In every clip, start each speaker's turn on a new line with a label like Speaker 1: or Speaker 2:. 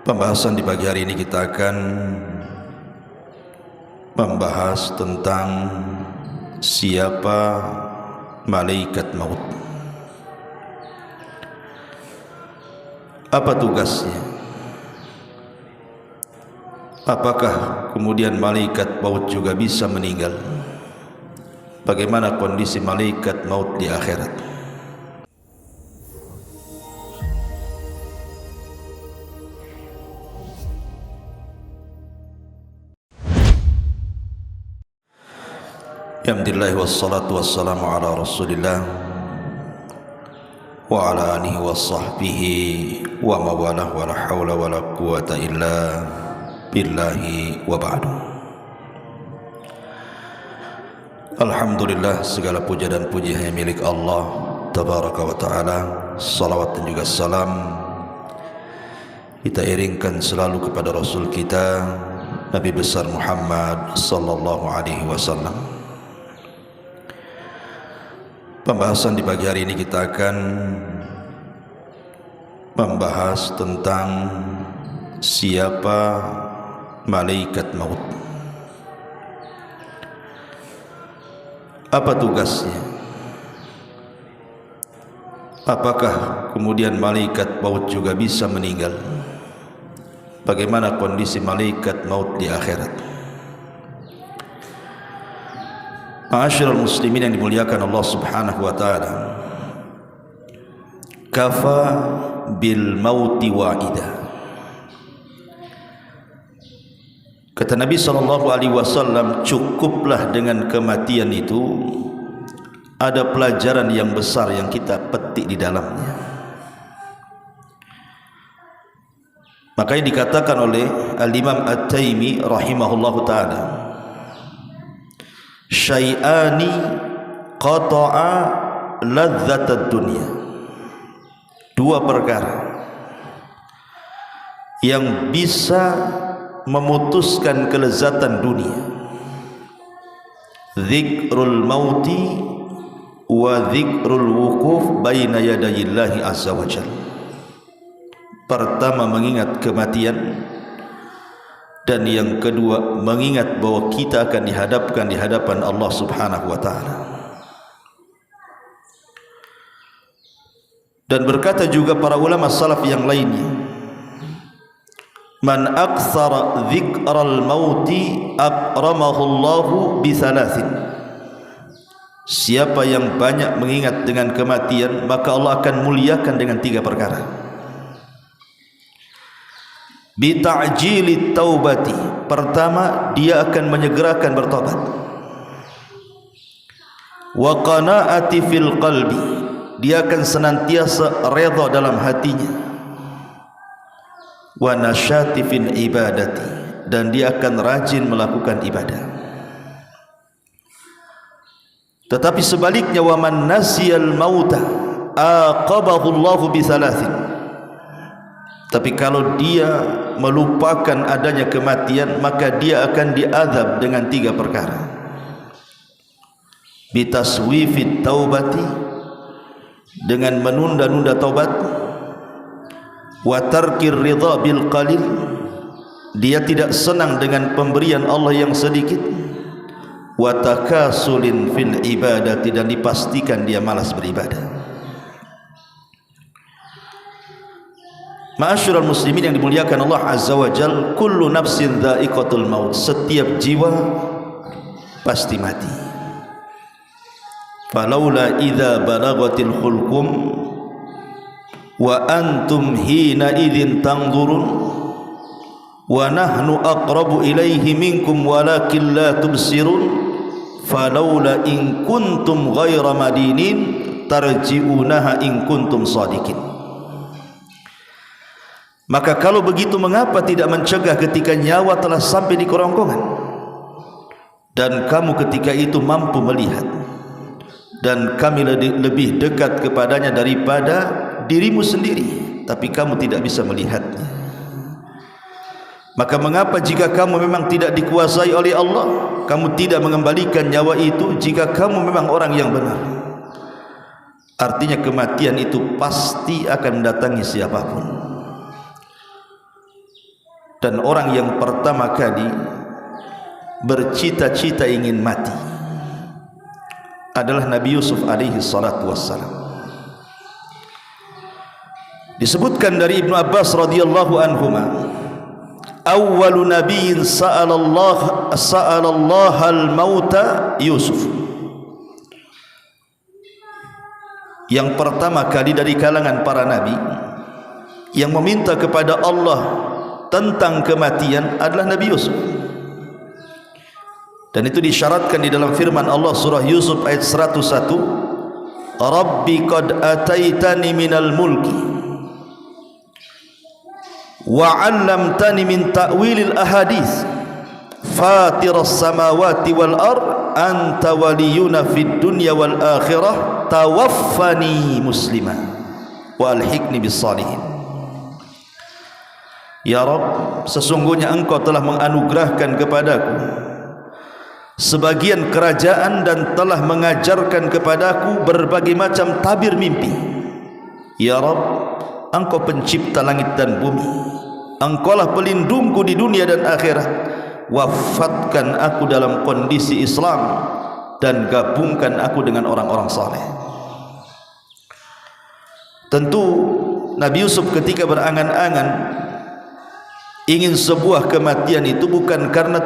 Speaker 1: Pembahasan di pagi hari ini kita akan membahas tentang siapa malaikat maut. Apa tugasnya? Apakah kemudian malaikat maut juga bisa meninggal? Bagaimana kondisi malaikat maut di akhirat? Alhamdulillah wassalatu wassalamu ala rasulillah wa ala alihi wa sahbihi wa mawalah wa la hawla wa la quwata illa billahi wa ba'du. Alhamdulillah, segala puja dan puji hanya milik Allah tabaraka wa ta'ala. Salawat dan juga salam kita iringkan selalu kepada Rasul kita Nabi besar Muhammad sallallahu alaihi wasallam. Pembahasan di pagi hari ini kita akan membahas tentang siapa malaikat maut. Apa tugasnya? Apakah kemudian malaikat maut juga bisa meninggal? Bagaimana kondisi malaikat maut di akhirat? Ma'asyiral muslimin yang dimuliakan Allah Subhanahu wa taala. Kafa bil mauti wa'ida. Kata Nabi sallallahu alaihi wasallam, cukuplah dengan kematian itu ada pelajaran yang besar yang kita petik di dalamnya. Makanya dikatakan oleh Al-Imam At-Taimi rahimahullahu taala, syai'ani qata'a ladzatad dunya. Dua perkara yang bisa memutuskan kelezatan dunia: dzikrul mauti wa dzikrul wukuf baina yadayillahi azza wa jalla. Pertama, mengingat kematian, dan yang kedua, mengingat bahwa kita akan dihadapkan di hadapan Allah Subhanahu wa taala. Dan berkata juga para ulama salaf yang lainnya, man aktsara dzikral mauti akramahu Allahu bi thalathin. Siapa yang banyak mengingat dengan kematian, maka Allah akan muliakan dengan tiga perkara. Bita'jili taubati, pertama dia akan menyegerakan bertobat. Wa qanaati fil qalbi, dia akan senantiasa redha dalam hatinya. Wa nasyati fil ibadati, dan dia akan rajin melakukan ibadah. Tetapi sebaliknya, wa man nasiyal mauta aqabahu Allahu bi thalathin. Tapi kalau dia melupakan adanya kematian, maka dia akan diazab dengan tiga perkara. Bitaswifit taubati, dengan menunda-nunda taubat. Wa tarkir ridha bil qalil, dia tidak senang dengan pemberian Allah yang sedikit. Wa takasulin fil ibadati, dan dipastikan dia malas beribadah. Ma'asyiral muslimin yang dimuliakan Allah azza wa jal, kullu nafsin dha'iqatul maut, setiap jiwa pasti mati. Falaula idza balagatil khulqum wa antum hina idzin tanzurun wa nahnu aqrabu ilaihi minkum walakin la tubsirun falaula in kuntum ghaira madinin tarji'unaha in kuntum shadiqin. Maka kalau begitu, mengapa tidak mencegah ketika nyawa telah sampai di kerongkongan, dan kamu ketika itu mampu melihat, dan kami lebih dekat kepadanya daripada dirimu sendiri, tapi kamu tidak bisa melihatnya. Maka mengapa jika kamu memang tidak dikuasai oleh Allah, kamu tidak mengembalikan nyawa itu jika kamu memang orang yang benar? Artinya kematian itu pasti akan mendatangi siapapun. dan orang yang pertama kali bercita-cita ingin mati adalah Nabi Yusuf alaihi salatu wassalam. Disebutkan dari Ibnu Abbas radhiyallahu anhuma, awwalu nabiyyin sa'alallah al-mauta Yusuf. Yang pertama kali dari kalangan para nabi yang meminta kepada Allah tentang kematian adalah Nabi Yusuf. Dan itu disyaratkan di dalam firman Allah surah Yusuf ayat 101, Rabbi qad ataitani minal mulki wa 'allamtani min ta'wilil ahadits fatiras samawati wal ard anta waliyuna fid dunya wal akhirah tawaffani musliman wa alhiqni bis salihin. Ya Rabb, sesungguhnya Engkau telah menganugerahkan kepadaku sebagian kerajaan dan telah mengajarkan kepadaku berbagai macam tabir mimpi. Ya Rabb, Engkau pencipta langit dan bumi, Engkaulah pelindungku di dunia dan akhirat. Wafatkan aku dalam kondisi Islam dan gabungkan aku dengan orang-orang saleh. Tentu Nabi Yusuf ketika berangan-angan ingin sebuah kematian itu bukan karena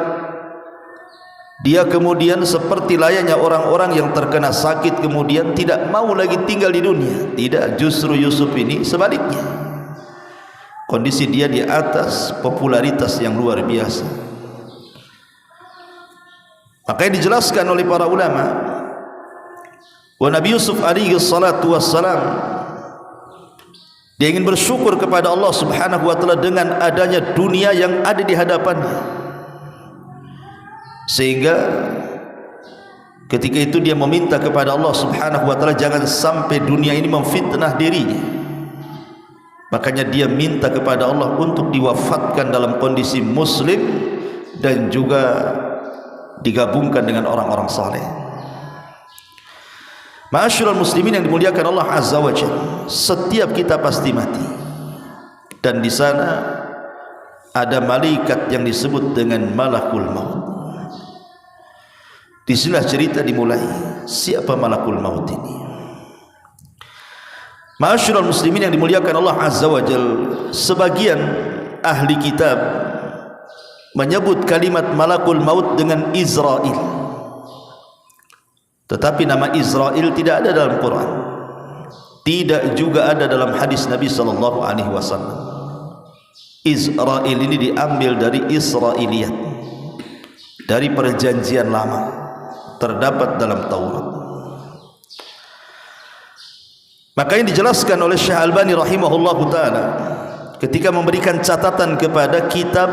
Speaker 1: dia kemudian seperti layaknya orang-orang yang terkena sakit kemudian tidak mau lagi tinggal di dunia. Tidak, justru Yusuf ini sebaliknya. Kondisi dia di atas popularitas yang luar biasa. Makanya dijelaskan oleh para ulama, wa Nabi Yusuf alaihi salatu wassalam, dia ingin bersyukur kepada Allah subhanahu wa ta'ala dengan adanya dunia yang ada di hadapannya, sehingga ketika itu dia meminta kepada Allah subhanahu wa ta'ala jangan sampai dunia ini memfitnah dirinya. Makanya dia minta kepada Allah untuk diwafatkan dalam kondisi muslim dan juga digabungkan dengan orang-orang saleh. Ma'asyiral muslimin yang dimuliakan Allah azza wa jalla, setiap kita pasti mati. Dan di sana ada malaikat yang disebut dengan malakul maut. Disinilah cerita dimulai. Siapa malakul maut ini? Ma'asyiral muslimin yang dimuliakan Allah azza wa jalla, sebagian ahli kitab menyebut kalimat malakul maut dengan Israel, tetapi nama Israel tidak ada dalam Quran, tidak juga ada dalam hadis Nabi sallallahu alaihi wasallam. Israel ini diambil dari Israiliyat, dari perjanjian lama, terdapat dalam Taurat. Maka yang dijelaskan oleh Syekh Albani rahimahullahu taala ketika memberikan catatan kepada kitab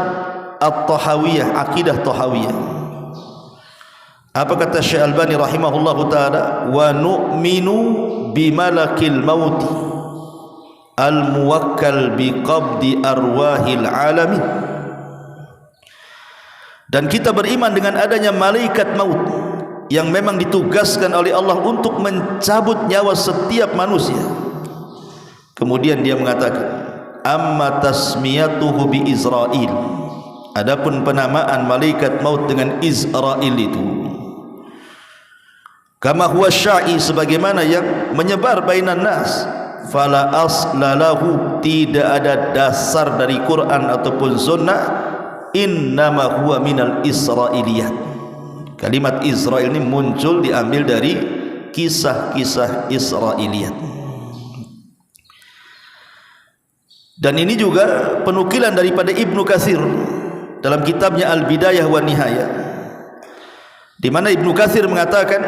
Speaker 1: At-Tahawiyah, Aqidah Tahawiyah. Apa kata Syekh Albani rahimahullahu taala? Wa nu'minu bimalakil mauti al-muwakkal biqabdi arwahil alamin. Dan kita beriman dengan adanya malaikat maut yang memang ditugaskan oleh Allah untuk mencabut nyawa setiap manusia. Kemudian dia mengatakan, amma tasmiyatuhu bi Israil, adapun penamaan malaikat maut dengan Israil itu, kama huwa sya'i, sebagaimana yang menyebar bainan nas, fala aslalahu, tidak ada dasar dari Quran ataupun sunnah, innama huwa minal Israiliyat. Kalimat Israel ini muncul diambil dari kisah-kisah Israiliyat. Dan ini juga penukilan daripada Ibnu Katsir dalam kitabnya Al-Bidayah wa Nihayah, di mana Ibnu Katsir mengatakan,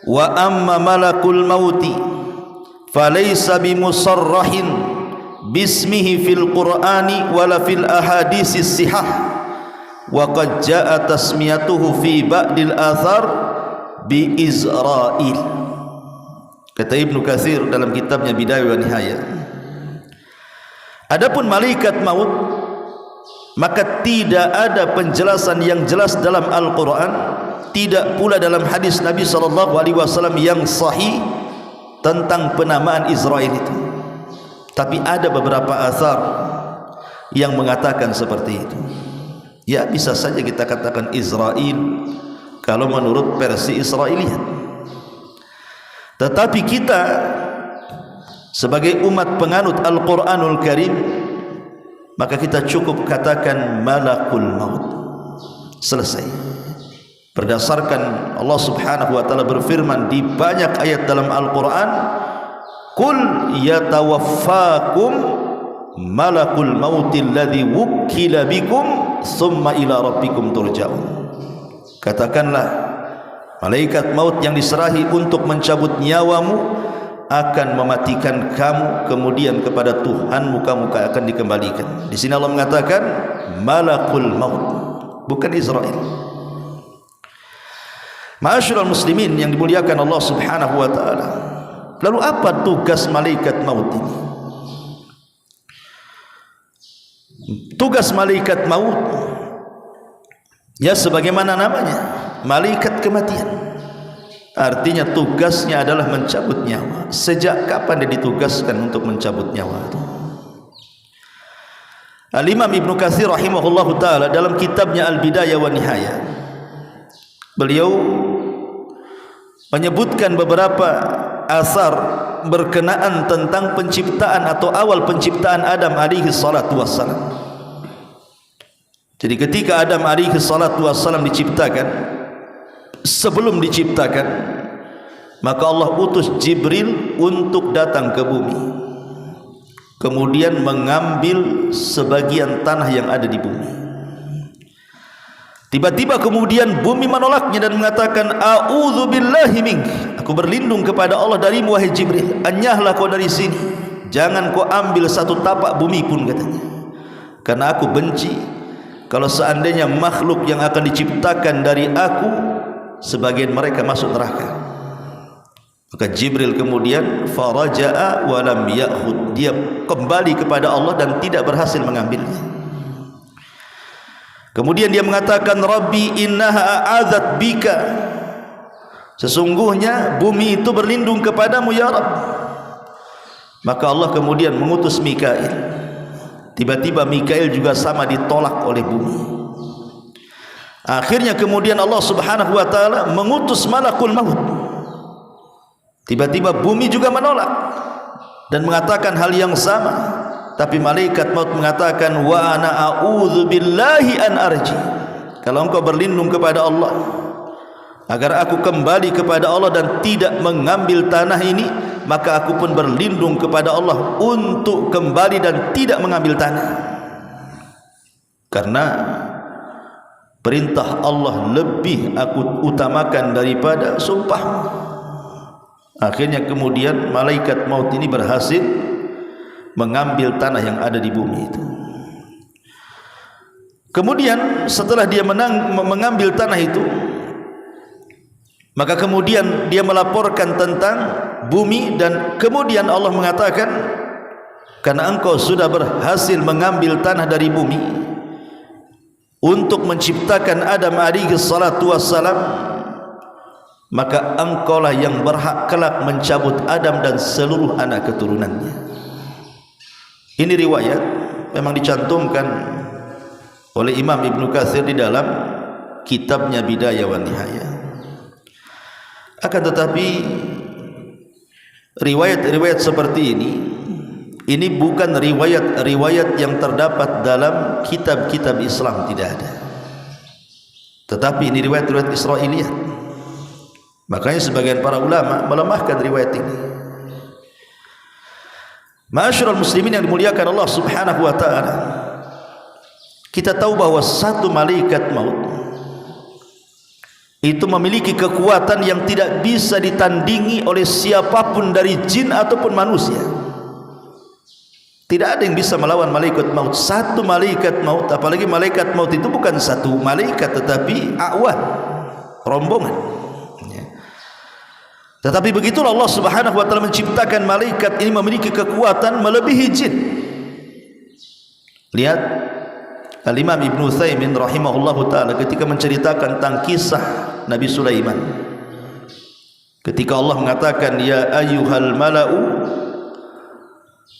Speaker 1: wa amma malakul mauti falaysa bimusarrahin bismihi fil Qur'ani wala fil ahadisis sihah, wa qad jaa tasmiyatuhu fi ba'dil athar bi Israil. Kata Ibnu Katsir dalam kitabnya Bidayah wa Nihayah, adapun malaikat maut maka tidak ada penjelasan yang jelas dalam Al-Quran, tidak pula dalam hadis Nabi SAW yang sahih tentang penamaan Israel itu. Tapi ada beberapa athar, yang mengatakan seperti itu. Ya, bisa saja kita katakan Israel kalau menurut versi Israiliyat. Tetapi kita sebagai umat penganut Al-Quranul Karim, maka kita cukup katakan malakul maut. Selesai. Berdasarkan Allah Subhanahu wa taala berfirman di banyak ayat dalam Al-Quran, qul yatawaffakum malakul mautil ladzi wukkila bikum thumma ila rabbikum turja'un. Katakanlah, malaikat maut yang diserahi untuk mencabut nyawamu akan mematikan kamu, kemudian kepada Tuhanmu kamu akan dikembalikan. Di sini Allah mengatakan malakul maut, bukan Israel. Ma'asyiral muslimin yang dimuliakan Allah Subhanahu wa taala. Lalu apa tugas malaikat maut ini? Tugas malaikat maut, ya sebagaimana namanya, malaikat kematian. Artinya tugasnya adalah mencabut nyawa. Sejak kapan dia ditugaskan untuk mencabut nyawa? Al-Imam Ibnu Katsir rahimahullahu taala dalam kitabnya Al-Bidayah wa Nihayah, beliau menyebutkan beberapa asar berkenaan tentang penciptaan atau awal penciptaan Adam alaihi salatu wassalam. Jadi ketika Adam alaihi salatu wassalam diciptakan, sebelum diciptakan, maka Allah utus Jibril untuk datang ke bumi, kemudian mengambil sebagian tanah yang ada di bumi. Tiba-tiba kemudian bumi menolaknya dan mengatakan, a'udzu billahi mink, aku berlindung kepada Allah darimu wahai Jibril, enyahlah kau dari sini, jangan kau ambil satu tapak bumi pun, katanya, karena aku benci kalau seandainya makhluk yang akan diciptakan dari aku sebagian mereka masuk neraka. Maka Jibril kemudian faraja'a wa lam ya'khud, dia kembali kepada Allah dan tidak berhasil mengambilnya. Kemudian dia mengatakan, Rabbi innaha a'adzat bika, sesungguhnya bumi itu berlindung kepadamu ya Rabb. Maka Allah kemudian mengutus Mikail. Tiba-tiba Mikail juga sama ditolak oleh bumi. Akhirnya kemudian Allah Subhanahu wa taala mengutus malakul maut. Tiba-tiba bumi juga menolak dan mengatakan hal yang sama. Tapi malaikat maut mengatakan, wa ana a'udzu billahi an arji, kalau engkau berlindung kepada Allah agar aku kembali kepada Allah dan tidak mengambil tanah ini, maka aku pun berlindung kepada Allah untuk kembali dan tidak mengambil tanah. Karena perintah Allah lebih aku utamakan daripada sumpah. Akhirnya kemudian malaikat maut ini berhasil mengambil tanah yang ada di bumi itu. Kemudian setelah dia mengambil tanah itu, maka kemudian dia melaporkan tentang bumi, dan kemudian Allah mengatakan, karena engkau sudah berhasil mengambil tanah dari bumi untuk menciptakan Adam alaihi salatu wassalam, maka engkaulah yang berhak kelak mencabut Adam dan seluruh anak keturunannya. Ini riwayat memang dicantumkan oleh Imam Ibnu Katsir di dalam kitabnya Bidayah wa Nihayah. Akan tetapi riwayat-riwayat seperti ini bukan riwayat-riwayat yang terdapat dalam kitab-kitab Islam, tidak ada. Tetapi ini riwayat-riwayat Israiliyat. Makanya sebagian para ulama melemahkan riwayat ini. Ma'asyiral muslimin yang dimuliakan Allah Subhanahu wa taala, kita tahu bahwa satu malaikat maut itu memiliki kekuatan yang tidak bisa ditandingi oleh siapapun dari jin ataupun manusia. Tidak ada yang bisa melawan malaikat maut. Satu malaikat maut, apalagi malaikat maut itu bukan satu malaikat tetapi awan, rombongan. Tetapi begitulah Allah Subhanahu wa taala menciptakan malaikat ini memiliki kekuatan melebihi jin. Lihat Al-Imam Ibnu Utsaimin rahimahullahu taala ketika menceritakan tentang kisah Nabi Sulaiman. Ketika Allah mengatakan, ya ayyuhal mala'u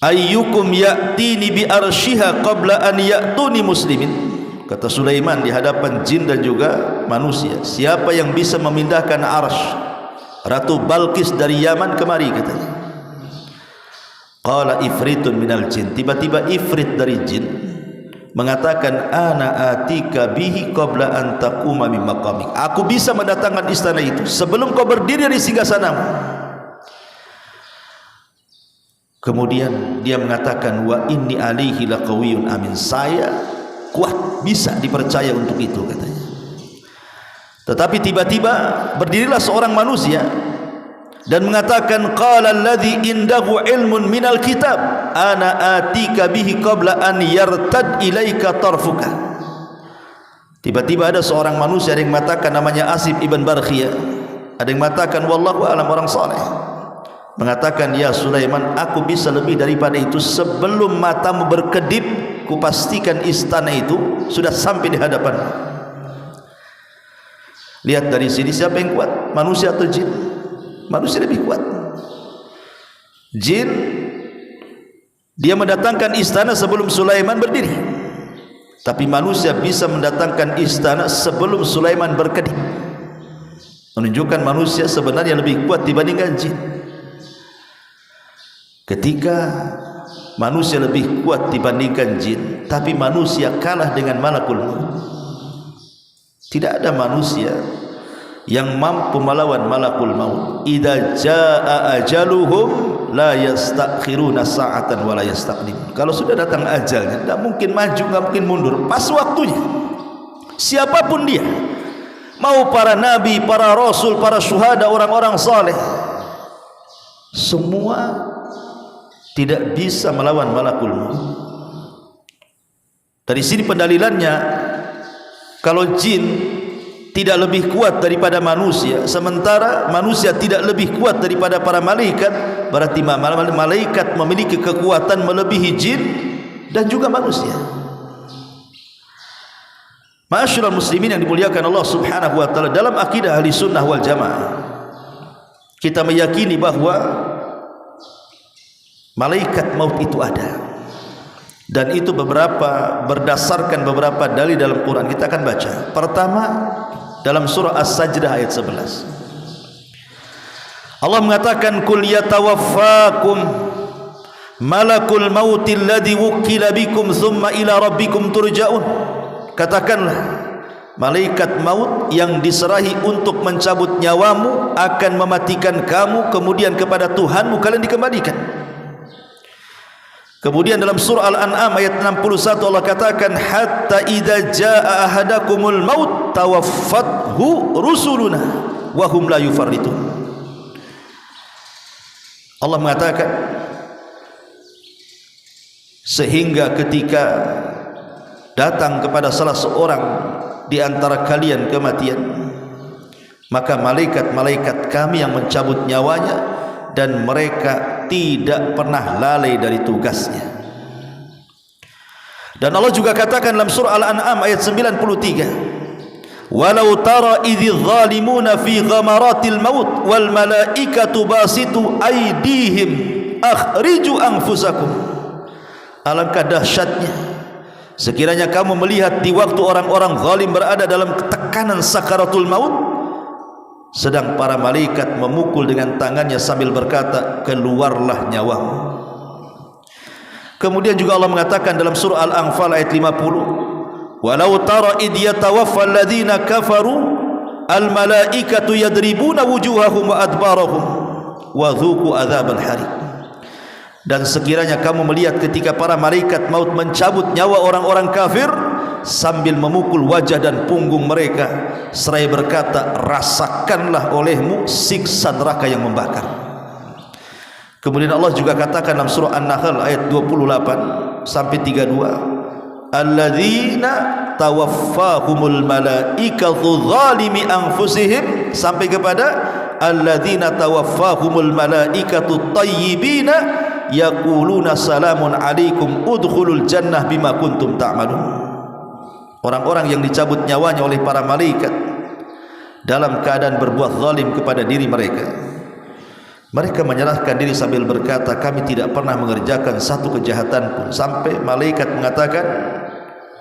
Speaker 1: ayyukum ya'tini bi arsyiha qabla an ya'tuni muslimin. Kata Sulaiman di hadapan jin dan juga manusia, siapa yang bisa memindahkan arsy Ratu Balqis dari Yaman kemari, katanya. Qala ifritun minal jin, tiba-tiba ifrit dari jin mengatakan, ana atika bihi qabla an taquma min maqamik, aku bisa mendatangkan istana itu sebelum kau berdiri dari singgasanamu. Kemudian dia mengatakan, wa inni alaihi laqawiyyun amin, saya kuat, bisa dipercaya untuk itu, katanya. Tetapi tiba-tiba berdirilah seorang manusia dan mengatakan, qala alladhi indahu ilmun minal kitab ana atika bihi qabla an yartad ilaika tarfuka. Tiba-tiba ada seorang manusia, ada yang mengatakan namanya Asif ibn Barkhiyah, ada yang mengatakan wallahu alam, orang saleh, mengatakan, ya Sulaiman, aku bisa lebih daripada itu, sebelum matamu berkedip kupastikan istana itu sudah sampai di hadapanmu. Lihat dari sini siapa yang kuat, manusia atau jin? Manusia lebih kuat. Jin dia mendatangkan istana sebelum Sulaiman berdiri, tapi manusia bisa mendatangkan istana sebelum Sulaiman berkedip, menunjukkan manusia sebenarnya lebih kuat dibandingkan jin. Ketika manusia lebih kuat dibandingkan jin, tapi manusia kalah dengan malakul maut. Tidak ada manusia yang mampu melawan malakul maut. Idza jaa ajaluhum la yastakhiruna sa'atan wa la yastaqdim. Kalau sudah datang ajalnya, tidak mungkin maju, tidak mungkin mundur, pas waktunya. Siapapun dia, mau para nabi, para rasul, para syuhada, orang-orang saleh, semua tidak bisa melawan malakul maut. Dari sini pendalilannya, kalau jin tidak lebih kuat daripada manusia, sementara manusia tidak lebih kuat daripada para malaikat, berarti malaikat memiliki kekuatan melebihi jin dan juga manusia. Ma'asyiral muslimin yang dimuliakan Allah Subhanahu wa taala, dalam akidah ahli sunnah wal jamaah kita meyakini bahwa malaikat maut itu ada, dan itu berdasarkan beberapa dalil dalam Quran. Kita akan baca. Pertama, dalam surah As-Sajdah ayat 11, Allah mengatakan, kul yatawaffakum malakul mautil ladzi wukkila bikum thumma ila rabbikum turja'un. Katakanlah, malaikat maut yang diserahi untuk mencabut nyawamu akan mematikan kamu, kemudian kepada Tuhanmu kalian dikembalikan. Kemudian dalam surah Al-An'am ayat 61 Allah katakan, hatta idza jaa ahadakumul maut tawaffathu rusuluna wa hum la yufarritun. Allah mengatakan, sehingga ketika datang kepada salah seorang di antara kalian kematian, maka malaikat-malaikat kami yang mencabut nyawanya, dan mereka tidak pernah lalai dari tugasnya. Dan Allah juga katakan dalam surah Al-An'am ayat 93, walau tara idzi zalimuna fi ghamaratil maut wal malaikatu basitu aydihim akhriju anfusakum. Alangkah dahsyatnya sekiranya kamu melihat di waktu orang-orang zalim berada dalam tekanan sakaratul maut, sedang para malaikat memukul dengan tangannya sambil berkata, keluarlah nyawamu. Kemudian juga Allah mengatakan dalam surah Al-Anfal ayat 50, walau tara id yatawaffa alladhina kafaru al malaikatu yadribuna wujuhahum wa adbarahum wa dhuqu adzabal hariq. Dan sekiranya kamu melihat ketika para malaikat maut mencabut nyawa orang-orang kafir sambil memukul wajah dan punggung mereka seraya berkata, rasakanlah olehmu siksa neraka yang membakar. Kemudian Allah juga katakan dalam surah An-Nahl ayat 28 sampai 32, alladzina tawaffahumul malaikatu zalimi anfusihim, sampai kepada alladzina tawaffahumul malaikatu tayyibina yaquluna salamun alaikum udkhulul jannah bima kuntum ta'malun. Orang-orang yang dicabut nyawanya oleh para malaikat dalam keadaan berbuat zalim kepada diri mereka, Mereka menyerahkan diri sambil berkata, kami tidak pernah mengerjakan satu kejahatan pun. Sampai malaikat mengatakan,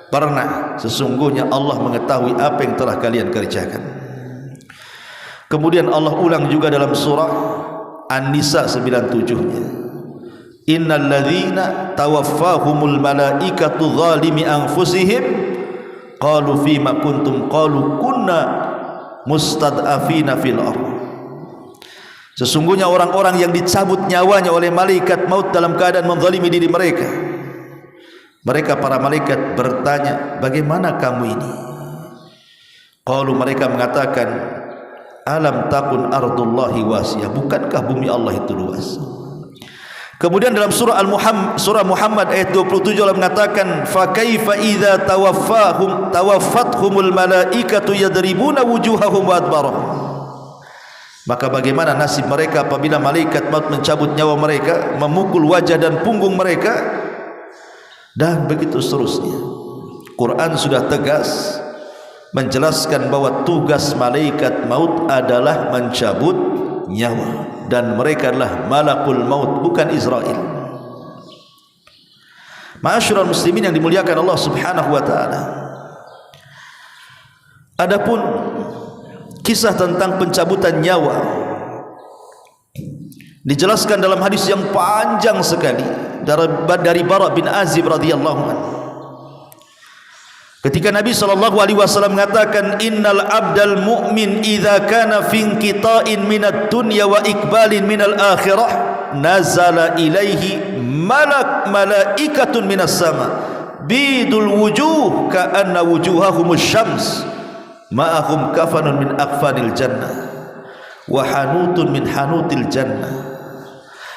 Speaker 1: pernah, sesungguhnya Allah mengetahui apa yang telah kalian kerjakan. Kemudian Allah ulang juga dalam surah An-Nisa 97-nya, innal ladzina tawaffahumul malaikatu zalimi anfusihim qalu fima kuntum qalu kunna mustad'afina fil ardh. Sesungguhnya orang-orang yang dicabut nyawanya oleh malaikat maut dalam keadaan menzalimi diri mereka, mereka para malaikat bertanya, bagaimana kamu ini? Qalu, mereka mengatakan, alam takun ardullahi wasiyah, bukankah bumi Allah itu luas? Kemudian dalam surah surah Muhammad ayat 27 Allah mengatakan, fa kaifa idza tawaffathumul malaikatu yadribuna wujuhahum wa adbarahum. Maka bagaimana nasib mereka apabila malaikat maut mencabut nyawa mereka, memukul wajah dan punggung mereka, dan begitu seterusnya. Quran sudah tegas menjelaskan bahwa tugas malaikat maut adalah mencabut nyawa, dan mereka adalah malakul maut, bukan Israel. Ma'asyiral muslimin yang dimuliakan Allah Subhanahu wa taala. Adapun kisah tentang pencabutan nyawa dijelaskan dalam hadis yang panjang sekali dari Bara bin Azib radhiyallahu anhu. Ketika Nabi SAW mengatakan, innal abdal mu'min idza kana fi inqita'in minad dunya wa iqbalin minal akhirah nazala ilaihi malaikatun minas sama bidul wujuh ka'anna wujuhahumus syams ma'ahum kafanun min akfanil jannah wa hanutun min hanutil jannah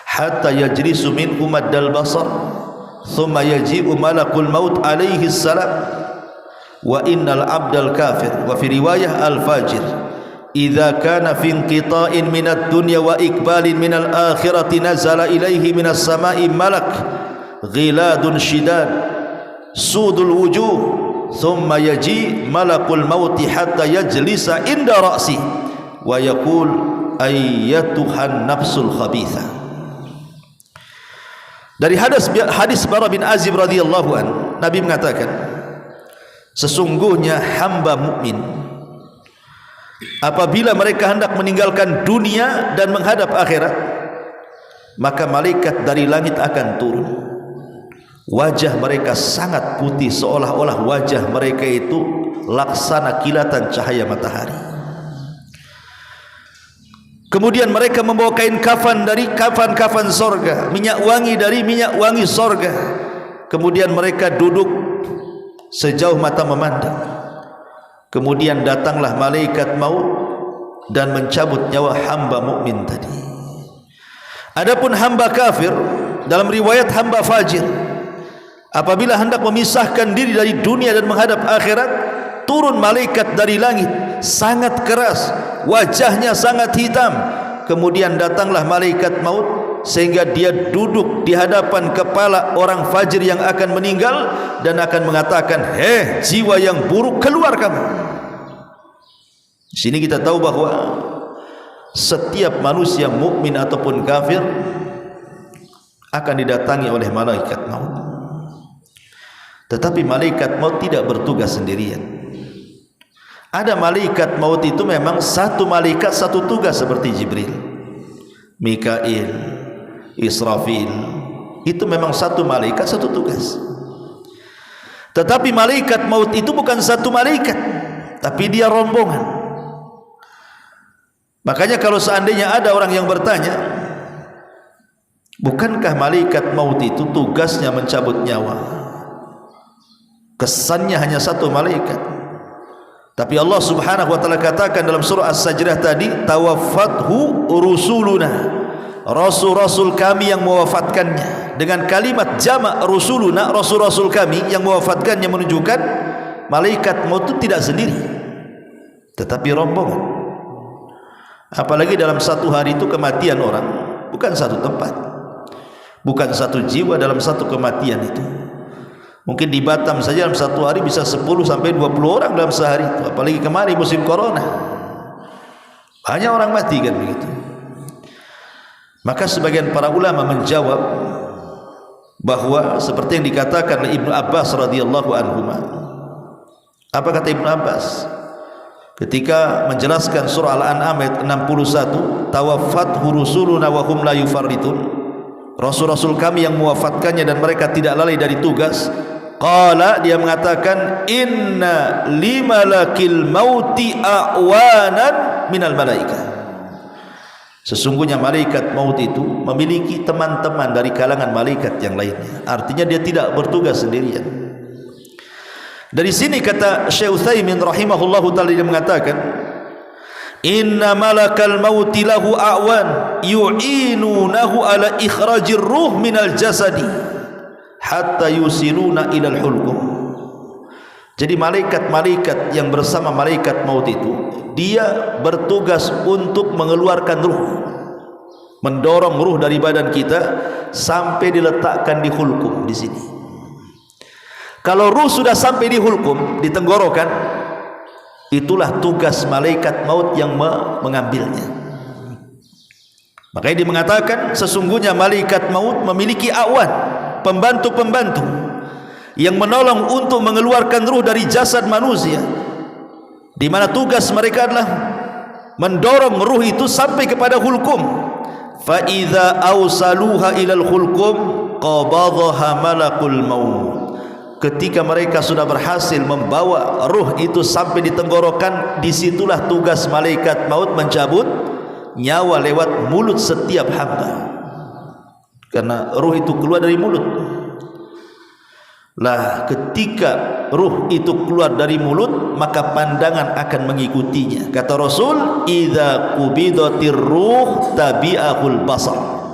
Speaker 1: hatta yajlisu minhum maddal basar thumma yaji'u malakul maut alaihi salam wa innal abdal kafir wa fi riwayah al fajir idza kana fi inqita'in minad dunya wa iqbalin minal akhirati nazala ilaihi minas sama'i malak ghiladun shidad sudul wujuh thumma yaji malakul mauti hatta yajlisa inda ra'si wa yaqul ayyatuhan nafsul khabitha. Dari hadis Bara bin Azib radhiyallahu an, Nabi mengatakan, sesungguhnya hamba mukmin apabila mereka hendak meninggalkan dunia dan menghadap akhirat, maka malaikat dari langit akan turun. Wajah mereka sangat putih, seolah-olah wajah mereka itu laksana kilatan cahaya matahari. Kemudian mereka membawa kain kafan dari kafan-kafan sorga, minyak wangi dari minyak wangi sorga. Kemudian mereka duduk sejauh mata memandang. Kemudian datanglah malaikat maut dan mencabut nyawa hamba mukmin tadi. Adapun hamba kafir, dalam riwayat hamba fajir, apabila hendak memisahkan diri dari dunia dan menghadap akhirat, turun malaikat dari langit sangat keras, wajahnya sangat hitam. Kemudian datanglah malaikat maut sehingga dia duduk di hadapan kepala orang fajir yang akan meninggal dan akan mengatakan, hei jiwa yang buruk, keluar kamu. Di sini kita tahu bahwa setiap manusia mukmin ataupun kafir akan didatangi oleh malaikat maut. Tetapi malaikat maut tidak bertugas sendirian. Ada malaikat maut itu memang satu malaikat satu tugas, seperti Jibril, Mikail, Israfil, itu memang satu malaikat satu tugas. Tetapi malaikat maut itu bukan satu malaikat, tapi dia rombongan. Makanya kalau seandainya ada orang yang bertanya, bukankah malaikat maut itu tugasnya mencabut nyawa? Kesannya hanya satu malaikat. Tapi Allah Subhanahu wa taala katakan dalam surah As-Sajdah tadi, tawaffathu rusuluna, rasul-rasul kami yang mewafatkannya. Dengan kalimat jamak rusuluna, rasul-rasul kami yang mewafatkannya, menunjukkan malaikat maut itu tidak sendiri, tetapi rombongan. Apalagi dalam satu hari itu kematian orang bukan satu tempat, bukan satu jiwa dalam satu kematian itu. Mungkin di Batam saja dalam satu hari bisa 10 sampai 20 orang dalam sehari itu. Apalagi kemarin musim corona, banyak orang mati kan begitu. Maka sebagian para ulama menjawab bahwa seperti yang dikatakan oleh Ibnu Abbas radhiyallahu anhu. Apa kata Ibnu Abbas ketika menjelaskan surah Al-An'am ayat 61, tawaffathu rusuluna wa hum la yufarritun, rasul-rasul kami yang mewafatkannya dan mereka tidak lalai dari tugas. Qala, dia mengatakan, inna limalakil mauti a'wanan minal malaikah, sesungguhnya malaikat maut itu memiliki teman-teman dari kalangan malaikat yang lainnya. Artinya dia tidak bertugas sendirian. Dari sini kata Syekh Utsaimin rahimahullahu taala, dia mengatakan, inna malakal mauti lahu a'wan yu'inunahu ala ikhrajir ruh minal jasadi hatta yusiluna ilal hulqum. Jadi malaikat-malaikat yang bersama malaikat maut itu, dia bertugas untuk mengeluarkan ruh, mendorong ruh dari badan kita sampai diletakkan di hulqum di sini. Kalau ruh sudah sampai di hulqum, di tenggorokan, itulah tugas malaikat maut yang mengambilnya. Makanya dia mengatakan sesungguhnya malaikat maut memiliki awan, pembantu-pembantu yang menolong untuk mengeluarkan ruh dari jasad manusia, di mana tugas mereka adalah mendorong ruh itu sampai kepada hulqum. Fa idza awsaluha ilal hulqum qabadhaha malakul maut. Ketika mereka sudah berhasil membawa ruh itu sampai di tenggorokan, disitulah tugas malaikat maut mencabut nyawa lewat mulut setiap hamba, karena ruh itu keluar dari mulut. Lah ketika ruh itu keluar dari mulut, maka pandangan akan mengikutinya. Kata Rasul, idza qubidatir ruh tabi'ahul basar.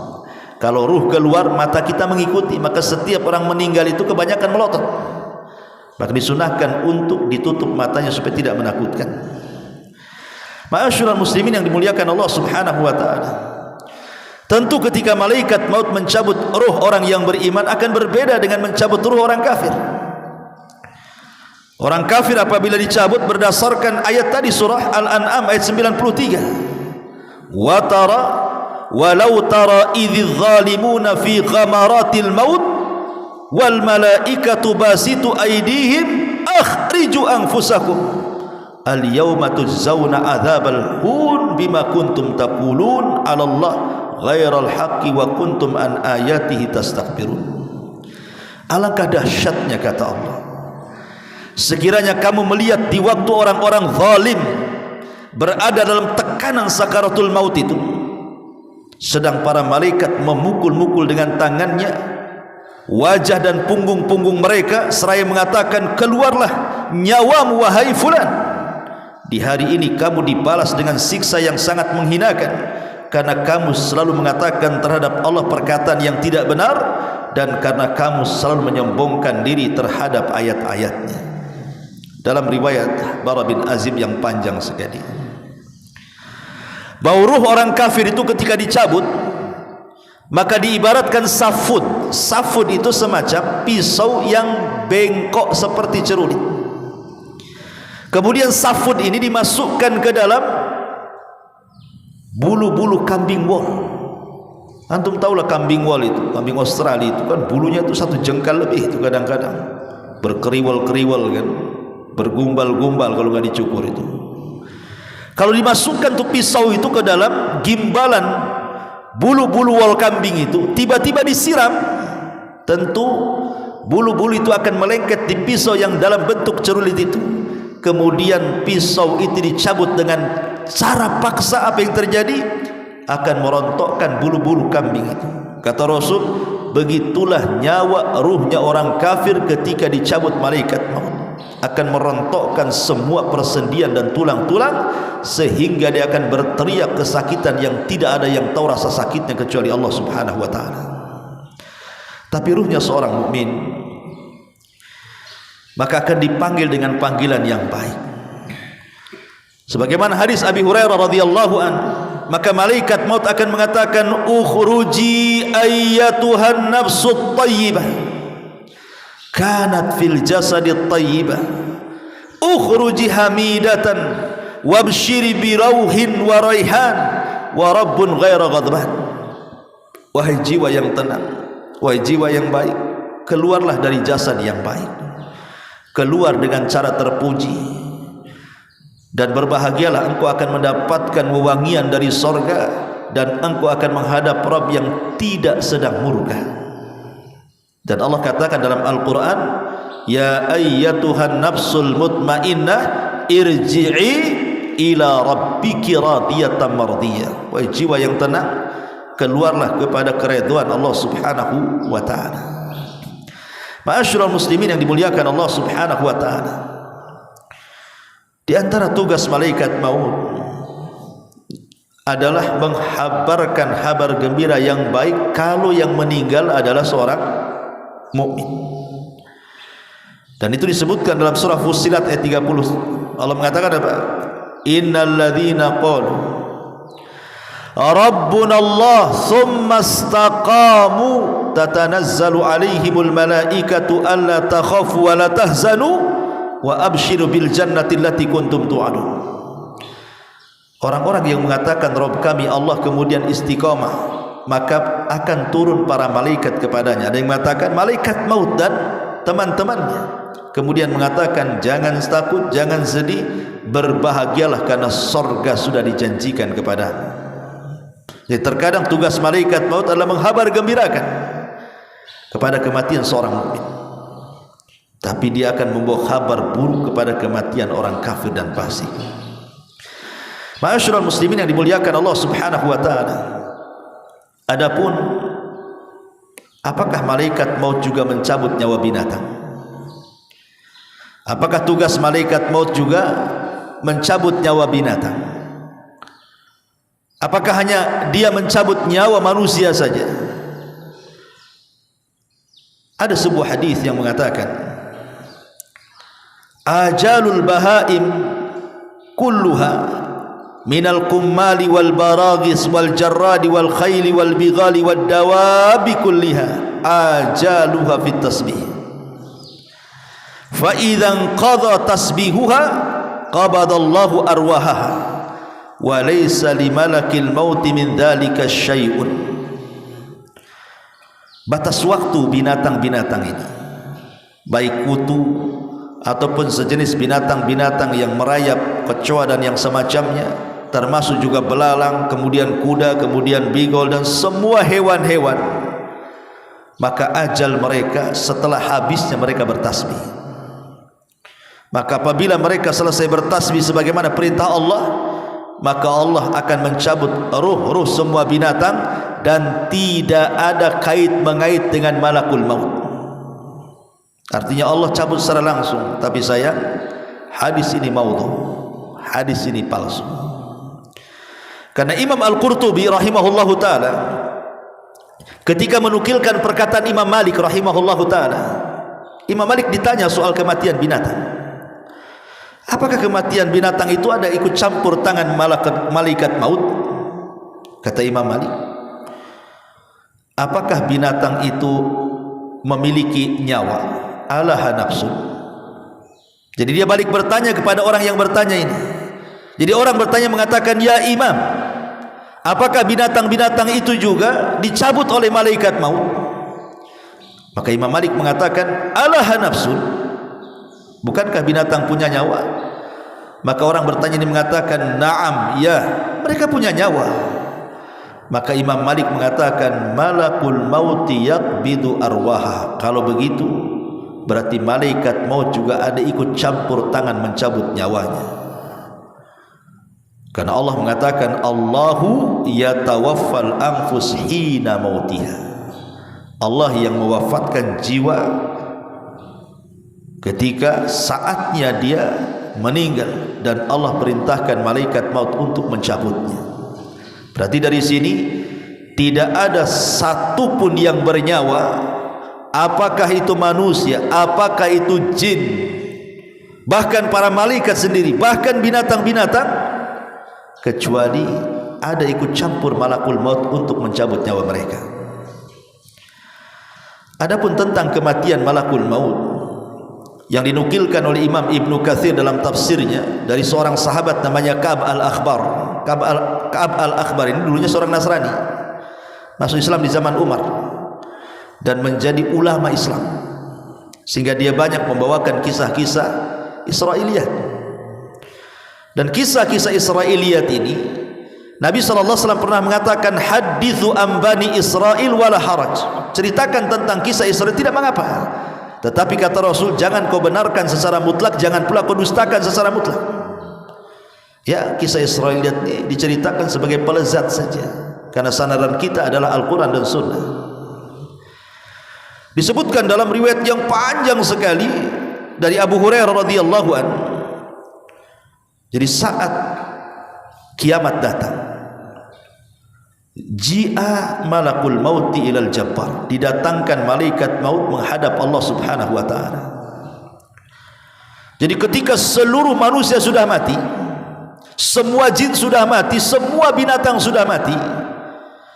Speaker 1: Kalau ruh keluar, mata kita mengikuti. Maka setiap orang meninggal itu kebanyakan melotot, maka disunahkan untuk ditutup matanya supaya tidak menakutkan. Ma'asyiral muslimin yang dimuliakan Allah Subhanahu wa taala, tentu ketika malaikat maut mencabut ruh orang yang beriman akan berbeda dengan mencabut ruh orang kafir. Orang kafir apabila dicabut berdasarkan ayat tadi surah Al-An'am ayat 93, wa tara walau tara idz zalimuna fi ghamaratil maut wal malaikatu basitu aydihim akhriju anfusakum al yawma tujzauna adzabal hun bima kuntum taqulun 'ala Allah ghairal haqqi wa kuntum an ayatihi tastakbirun. Alangkah dahsyatnya, kata Allah, sekiranya kamu melihat di waktu orang-orang zalim berada dalam tekanan sakaratul maut itu, sedang para malaikat memukul-mukul dengan tangannya wajah dan punggung-punggung mereka seraya mengatakan, keluarlah nyawamu wahai fulan. Di hari ini kamu dibalas dengan siksa yang sangat menghinakan, karena kamu selalu mengatakan terhadap Allah perkataan yang tidak benar, dan karena kamu selalu menyombongkan diri terhadap ayat-ayatnya. Dalam riwayat Bara bin Azib yang panjang sekali, bahwa ruh orang kafir itu ketika dicabut, maka diibaratkan safud. Safud itu semacam pisau yang bengkok seperti cerulit. Kemudian safud ini dimasukkan ke dalam bulu-bulu kambing wol. Antum tahulah kambing wol itu, kambing Australia itu kan bulunya itu 1 jengkal lebih itu, kadang-kadang berkeriwal-keriwal kan, bergumbal-gumbal kalau nggak dicukur itu. Kalau dimasukkan tuh pisau itu ke dalam gimbalan bulu-bulu wol kambing itu, tiba-tiba disiram, tentu bulu-bulu itu akan melengket di pisau yang dalam bentuk cerulit itu. Kemudian pisau itu dicabut dengan cara paksa. Apa yang terjadi? Akan merontokkan bulu-bulu kambing itu. Kata Rasul, begitulah nyawa ruhnya orang kafir ketika dicabut malaikat maut, akan merontokkan semua persendian dan tulang-tulang, sehingga dia akan berteriak kesakitan yang tidak ada yang tahu rasa sakitnya kecuali Allah Subhanahu wa taala. Tapi ruhnya seorang mukmin maka akan dipanggil dengan panggilan yang baik. Sebagaimana hadis Abi Hurairah radhiyallahu anhu, maka malaikat maut akan mengatakan, ukhruji ayyatuhan nafsut thayyibah kanat fil jasadit thayyibah ukhruji hamidatan wabshiri bi rauhin wa raihan wa rabbun ghaira ghadban. wahai jiwa yang tenang, wahai jiwa yang baik, keluarlah dari jasad yang baik, keluar dengan cara terpuji, dan berbahagialah engkau akan mendapatkan wewangian dari sorga, dan engkau akan menghadap Rabb yang tidak sedang murka. Dan Allah katakan dalam Al-Quran, ya ayyatuhan nafsul mutmainnah irji'i ila rabbiki radiyatan mardiyah. Wahai jiwa yang tenang, keluarlah kepada keridhaan Allah Subhanahu wa ta'ala. Ma'asyiral muslimin yang dimuliakan Allah Subhanahu wa ta'ala, di antara tugas malaikat maut adalah menghabarkan kabar gembira yang baik kalau yang meninggal adalah seorang mukmin. Dan itu disebutkan dalam surah Fussilat ayat 30. Allah mengatakan apa? Innal ladzina qalu Rabbuna Allah thumma istaqamu tatanazzalu alaihimul malaikatu alla takhafu wa la tahzanu wa abshiru bil jannati allati kuntum tu'adun. Orang-orang yang mengatakan Rabb kami Allah kemudian istiqamah, maka akan turun para malaikat kepadanya. Ada yang mengatakan malaikat maut dan teman-temannya, kemudian mengatakan jangan takut, jangan sedih, berbahagialah karena sorga sudah dijanjikan kepadamu. Jadi terkadang tugas malaikat maut adalah menghabar gembirakan kepada kematian seorang mukmin, tapi dia akan membawa kabar buruk kepada kematian orang kafir dan fasik. Ma'asyiral muslimin yang dimuliakan Allah Subhanahu wa ta'ala, adapun apakah malaikat maut juga mencabut nyawa binatang? Apakah tugas malaikat maut juga mencabut nyawa binatang? Apakah hanya dia mencabut nyawa manusia saja? Ada sebuah hadis yang mengatakan ajalul bahaim kulluha minal kummali wal baragis wal jarradi wal khayli wal bighali wad dawabi kulliha ajaluha fit tasbih fa idhan qadha tasbihuha qabadallahu arwahaha wa laysa limalakil mauti min dhalika syai'un. Batas waktu binatang-binatang ini, baik kutu ataupun sejenis binatang-binatang yang merayap, kecoa dan yang semacamnya, termasuk juga belalang, kemudian kuda, kemudian bigol dan semua hewan-hewan, maka ajal mereka setelah habisnya mereka bertasbih. Maka apabila mereka selesai bertasbih sebagaimana perintah Allah, maka Allah akan mencabut ruh-ruh semua binatang dan tidak ada kait-mengait dengan malakul maut. Artinya Allah cabut secara langsung. Tapi sayang, hadis ini maudhu, hadis ini palsu. Karena Imam Al-Qurtubi rahimahullahu ta'ala ketika menukilkan perkataan Imam Malik rahimahullahu ta'ala, Imam Malik ditanya soal kematian binatang. Apakah kematian binatang itu ada ikut campur tangan malaikat maut? Kata Imam Malik, apakah binatang itu memiliki nyawa? Alaha nafsu. Jadi dia balik bertanya kepada orang yang bertanya ini. Jadi orang bertanya mengatakan, ya Imam, apakah binatang-binatang itu juga dicabut oleh malaikat maut? Maka Imam Malik mengatakan, alaha nafsu. Bukankah binatang punya nyawa? Maka orang bertanya ini mengatakan, na'am, ya, mereka punya nyawa. Maka Imam Malik mengatakan, malakul mauti yaqbidu arwaha. Kalau begitu berarti malaikat maut juga ada ikut campur tangan mencabut nyawanya. Karena Allah mengatakan, Allahu yatawaffal anfus hina mautiha. Allah yang mewafatkan jiwa ketika saatnya dia meninggal, dan Allah perintahkan malaikat maut untuk mencabutnya. Berarti dari sini tidak ada satupun yang bernyawa, apakah itu manusia, apakah itu jin, bahkan para malaikat sendiri, bahkan binatang-binatang, kecuali ada ikut campur malakul maut untuk mencabut nyawa mereka. Adapun tentang kematian malakul maut yang dinukilkan oleh Imam Ibnu Katsir dalam tafsirnya dari seorang sahabat namanya Ka'ab al-Akhbar. Ka'ab al-Akhbar ini dulunya seorang Nasrani. masuk Islam di zaman Umar dan menjadi ulama Islam, sehingga dia banyak membawakan kisah-kisah Israiliyat. Dan kisah-kisah Israiliyat ini Nabi SAW pernah mengatakan, hadithu ambani Israel wala haraj, ceritakan tentang kisah Israel tidak mengapa, tetapi kata Rasul, jangan kau benarkan secara mutlak, jangan pula kau dustakan secara mutlak. Ya, kisah Israiliyat ini diceritakan sebagai pelezat saja, karena sandaran kita adalah Al-Quran dan Sunnah. Disebutkan dalam riwayat yang panjang sekali dari Abu Hurairah radhiyallahu anhu, jadi saat kiamat datang, ji'a malakul mauti ilal jabbar, didatangkan malaikat maut menghadap Allah subhanahu wa ta'ala. Jadi ketika seluruh manusia sudah mati, semua jin sudah mati, semua binatang sudah mati,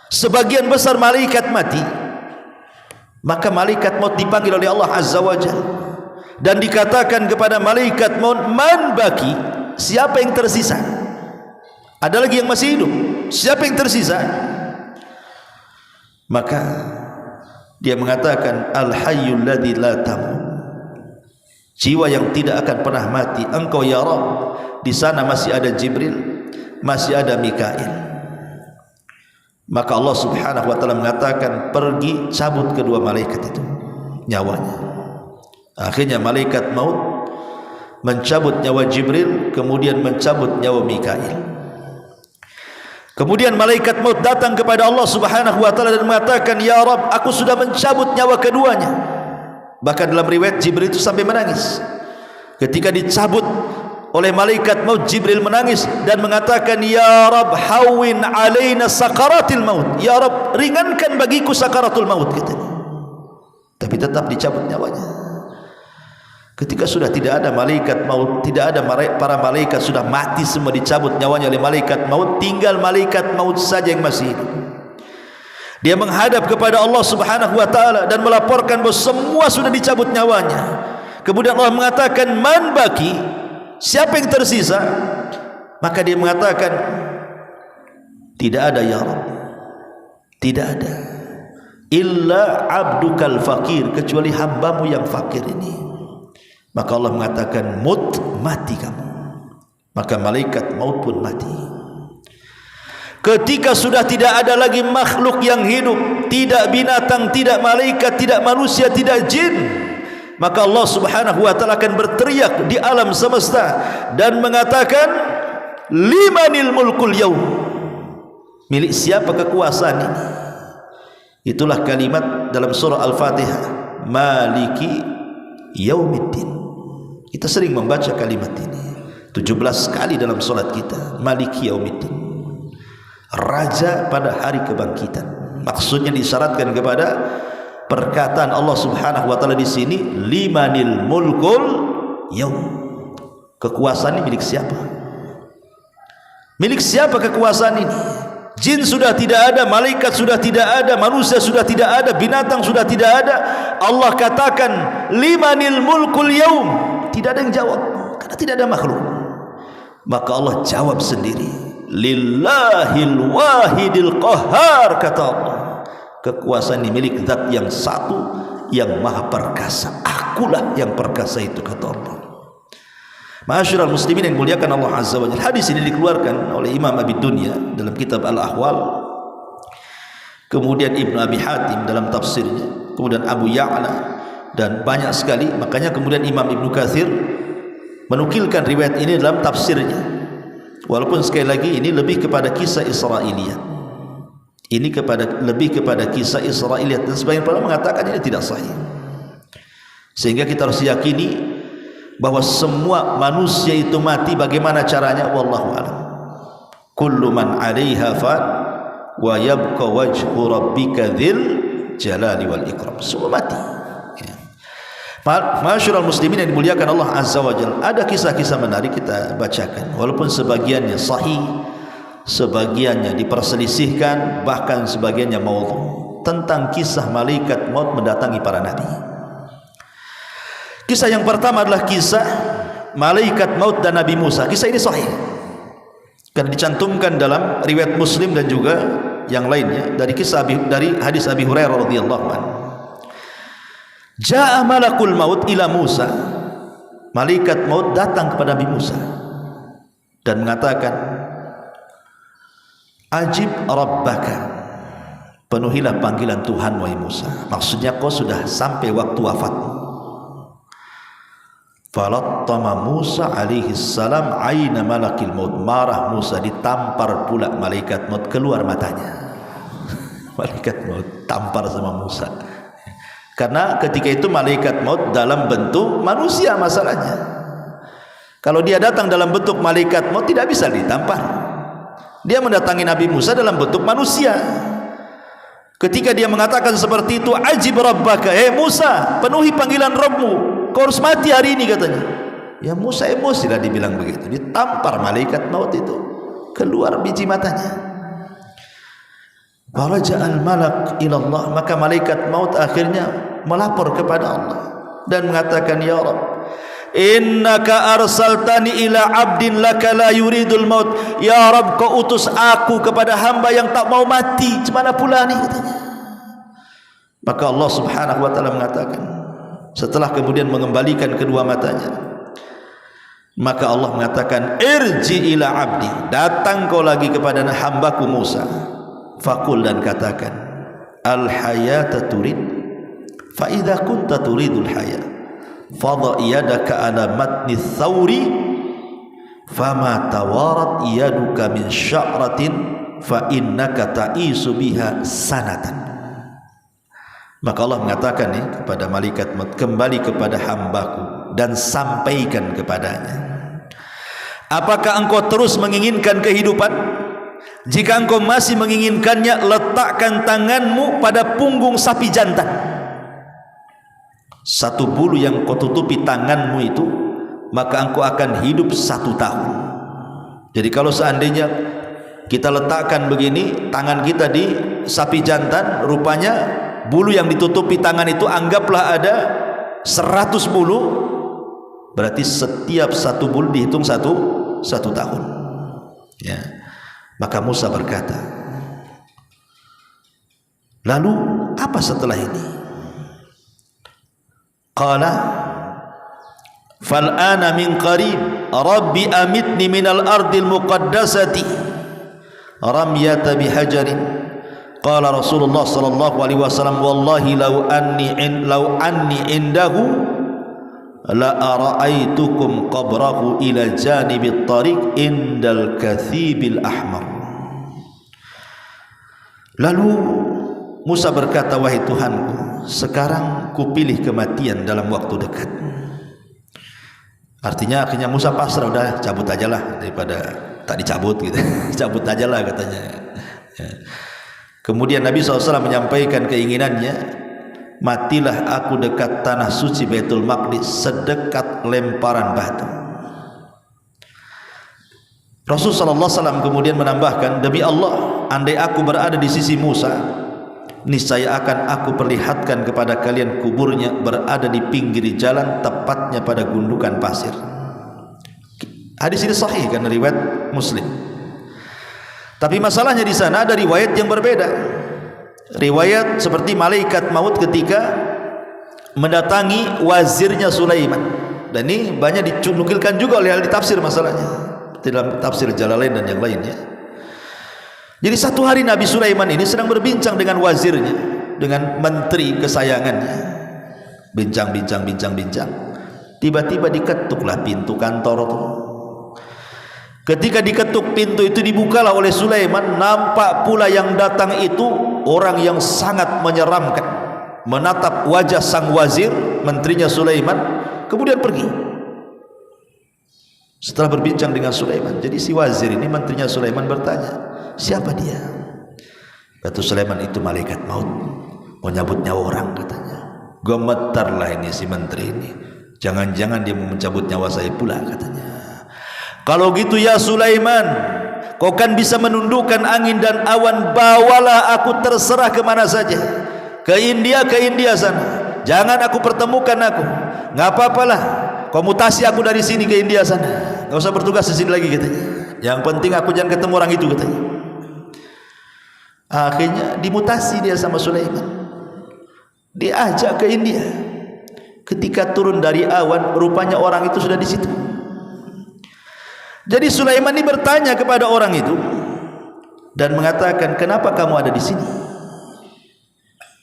Speaker 1: sebagian besar malaikat mati, maka malaikat maut dipanggil oleh Allah azza wa jalla, dan dikatakan kepada malaikat maut, man baki, siapa yang tersisa? Ada lagi yang masih hidup, siapa yang tersisa? Maka dia mengatakan, al-hayyul ladzi la tamut, jiwa yang tidak akan pernah mati, engkau ya Rabb. Di sana masih ada Jibril, masih ada Mikail. Maka Allah subhanahu wa ta'ala mengatakan, pergi cabut kedua malaikat itu nyawanya. Akhirnya malaikat maut mencabut nyawa Jibril, kemudian mencabut nyawa Mikail. Kemudian malaikat maut datang kepada Allah subhanahu wa ta'ala dan mengatakan, ya Rabb, aku sudah mencabut nyawa keduanya. Bahkan dalam riwayat Jibril itu sampai menangis. Ketika dicabut oleh malaikat maut, Jibril menangis dan mengatakan, ya Rabb, hawin alaina sakaratil maut, ya Rabb, ringankan bagiku sakaratul maut, katanya. Tapi tetap dicabut nyawanya. Ketika sudah tidak ada malaikat maut, tidak ada para malaikat, sudah mati semua, dicabut nyawanya oleh malaikat maut, tinggal malaikat maut saja yang masih hidup. Dia menghadap kepada Allah subhanahu wa ta'ala dan melaporkan bahwa semua sudah dicabut nyawanya. Kemudian Allah mengatakan, man baki, siapa yang tersisa? Maka dia mengatakan, tidak ada ya Rabb, tidak ada, illa abdukal fakir, kecuali hambamu yang fakir ini. Maka Allah mengatakan, mut, mati kamu. Maka malaikat maut pun mati. Ketika sudah tidak ada lagi makhluk yang hidup, tidak binatang, tidak malaikat, tidak manusia, tidak jin, maka Allah subhanahu wa ta'ala akan berteriak di alam semesta dan mengatakan, limanil mulkul yaum, milik siapa kekuasaan ini? Itulah kalimat dalam surah Al-Fatihah, maliki yaumiddin. Kita sering membaca kalimat ini 17 kali dalam solat kita, maliki yaumiddin, raja pada hari kebangkitan. Maksudnya disyaratkan kepada perkataan Allah subhanahu wa ta'ala di sini, limanil mulkul yaum, kekuasaan ini milik siapa? Milik siapa kekuasaan ini? Jin sudah tidak ada, malaikat sudah tidak ada, manusia sudah tidak ada, binatang sudah tidak ada. Allah katakan, limanil mulkul yaum, tidak ada yang jawab karena tidak ada makhluk. Maka Allah jawab sendiri, lillahil wahidil qahhar, kata Allah, kekuasaan ini milik zat yang satu yang maha perkasa, akulah yang perkasa itu, kata Allah. Ma'asyiral muslimin yang muliakan Allah azza wa jalla, hadis ini dikeluarkan oleh Imam Abi Dunya dalam kitab Al-Ahwal, kemudian Ibnu Abi Hatim dalam tafsirnya, kemudian Abu Ya'la, dan banyak sekali. Makanya kemudian Imam Ibnu Katsir menukilkan riwayat ini dalam tafsirnya, walaupun sekali lagi ini lebih kepada kisah Israiliyat, ini lebih kepada kisah Israiliyat, dan sebagian para mengatakan ini tidak sahih. Sehingga kita harus yakini bahwa semua manusia itu mati. Bagaimana caranya? Wallahu a'lam. Kullu man 'alaiha fan wa yabqa wajhu rabbika dzil jalali wal ikram. Semua mati. Ma'asyiral muslimin yang dimuliakan Allah azza wa jalla, ada kisah-kisah menarik kita bacakan, walaupun sebagiannya sahih, sebagiannya diperselisihkan, bahkan sebagiannya maudhu, tentang kisah malaikat maut mendatangi para nabi. Kisah yang pertama adalah kisah malaikat maut dan Nabi Musa. Kisah ini sahih karena dicantumkan dalam riwayat Muslim dan juga yang lainnya dari dari hadis Abi Hurairah radhiyallahu anhu. Ja'a malakul maut ila Musa. Malaikat maut datang kepada Nabi Musa dan mengatakan, ajib rabbaka, penuhilah panggilan Tuhan wahai Musa. Maksudnya kau sudah sampai waktu wafatmu. Falattama Musa alaihi salam aina malakil maut. Marah Musa, ditampar pula malaikat maut, keluar matanya. Malaikat maut tampar sama Musa. Karena ketika itu malaikat maut dalam bentuk manusia masalahnya. Kalau dia datang dalam bentuk malaikat maut tidak bisa ditampar. Dia mendatangi Nabi Musa dalam bentuk manusia. Ketika dia mengatakan seperti itu, ajib rabbaka, Musa, penuhi panggilan Rabbmu, kau harus mati hari ini katanya. Ya Musa emosi lah dibilang begitu. Ditampar malaikat maut itu, keluar biji matanya. Faraja'al malak ilallah, maka malaikat maut akhirnya melapor kepada Allah dan mengatakan, ya Rabb, innaka arsaltani ila abdin laka la yuridul maut. Ya Rabb, kau utus aku kepada hamba yang tak mau mati. Cemana pula ni katanya. Maka Allah subhanahu wa ta'ala mengatakan, setelah kemudian mengembalikan kedua matanya, maka Allah mengatakan, irji ila abdi, datang kau lagi kepada hambaku Musa. Fakul, dan katakan, al hayata turid, fa idza kunta turidul hayat fadha yadaka ala matni thawri fama tawarat yaduka min sya'ratin fa innaka ta'isu biha sanatan. Maka Allah mengatakan kepada malaikat maut, kembali kepada hambaku dan sampaikan kepadanya, apakah engkau terus menginginkan kehidupan? Jika engkau masih menginginkannya, letakkan tanganmu pada punggung sapi jantan. Satu bulu yang kau tutupi tanganmu itu, maka engkau akan hidup 1 tahun. Jadi kalau seandainya kita letakkan begini tangan kita di sapi jantan, rupanya bulu yang ditutupi tangan itu anggaplah ada 100 bulu, berarti setiap 1 bulu dihitung 1 tahun. Ya. Maka Musa berkata, lalu apa setelah ini? Qala fal ana min qarib rabbi amitni minal ardil muqaddasati ramyata bihajarin. Qala Rasulullah sallallahu alaihi wasallam, wallahi law anni indahu la ara'aitukum qabrahu ila janibit tariq indal kathibil ahmar. Lalu Musa berkata, wahai Tuhanku, sekarang kupilih kematian dalam waktu dekat. Artinya akhirnya Musa pasrah, udah cabut aja lah daripada tak dicabut gitu. Cabut aja lah katanya. Ya. Kemudian Nabi SAW menyampaikan keinginannya, matilah aku dekat tanah suci Baitul Maqdis sedekat lemparan batu. Rasul sallallahu alaihi wasallam kemudian menambahkan, demi Allah, andai aku berada di sisi Musa, niscaya akan aku perlihatkan kepada kalian kuburnya berada di pinggir jalan, tepatnya pada gundukan pasir. Hadis ini sahih karena riwayat Muslim. Tapi masalahnya di sana ada riwayat yang berbeda. Riwayat seperti malaikat maut ketika mendatangi wazirnya Sulaiman, dan ini banyak dinukilkan juga oleh ahli tafsir masalahnya dalam tafsir Jalalain dan yang lainnya. Jadi satu hari Nabi Sulaiman ini sedang berbincang dengan wazirnya, dengan menteri kesayangannya, bincang. Tiba-tiba diketuklah pintu kantor itu. Ketika diketuk pintu itu, dibukalah oleh Sulaiman. Nampak pula yang datang itu orang yang sangat menyeramkan, menatap wajah sang wazir, menterinya Sulaiman, kemudian pergi. Setelah berbincang dengan Sulaiman, jadi si wazir ini, menterinya Sulaiman, bertanya, siapa dia? Kata Sulaiman, itu malaikat maut, mau nyabut nyawa orang katanya. Gemetarlah ini si menteri ini, jangan-jangan dia mau mencabut nyawa saya pula katanya. Kalau gitu ya Sulaiman, kau kan bisa menundukkan angin dan awan, bawalah aku terserah kemana saja, ke India sana, jangan aku pertemukan aku, nggak apa-apalah, kau mutasi aku dari sini ke India sana, nggak usah bertugas di sini lagi katanya. Yang penting aku jangan ketemu orang itu katanya. Akhirnya dimutasi dia sama Sulaiman, diajak ke India. Ketika turun dari awan, rupanya orang itu sudah di situ. Jadi Sulaiman ini bertanya kepada orang itu dan mengatakan, kenapa kamu ada di sini?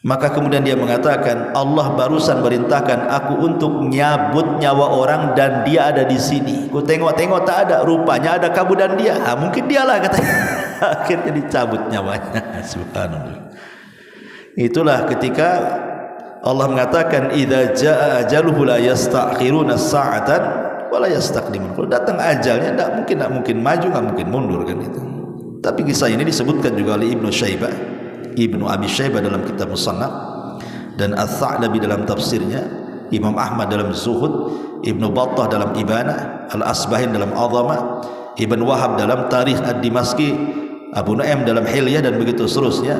Speaker 1: Maka kemudian dia mengatakan, Allah barusan merintahkan aku untuk nyabut nyawa orang dan dia ada di sini. Ku tengok-tengok tak ada, rupanya ada kamu dan dia. Mungkin dialah, katanya. Akhirnya dicabut nyawanya. Subhanallah. Itulah ketika Allah mengatakan, idza jaa ajaluhu la yastakhiruna sa'atan wa la yastaqdimun. Kalau datang ajalnya tidak mungkin maju, tidak mungkin mundur, kan itu. Tapi kisah ini disebutkan juga oleh Ibnu Abi Syaibah dalam kitab Musannaf, dan Ats-Tsa'labi dalam tafsirnya, Imam Ahmad dalam Zuhud, Ibnu Battah dalam Ibanah, Al-Asbahin dalam Azamah, Ibn Wahab dalam Tarikh Ad-Dimashqi, Abu Nu'aim dalam Hilyah, dan begitu seterusnya.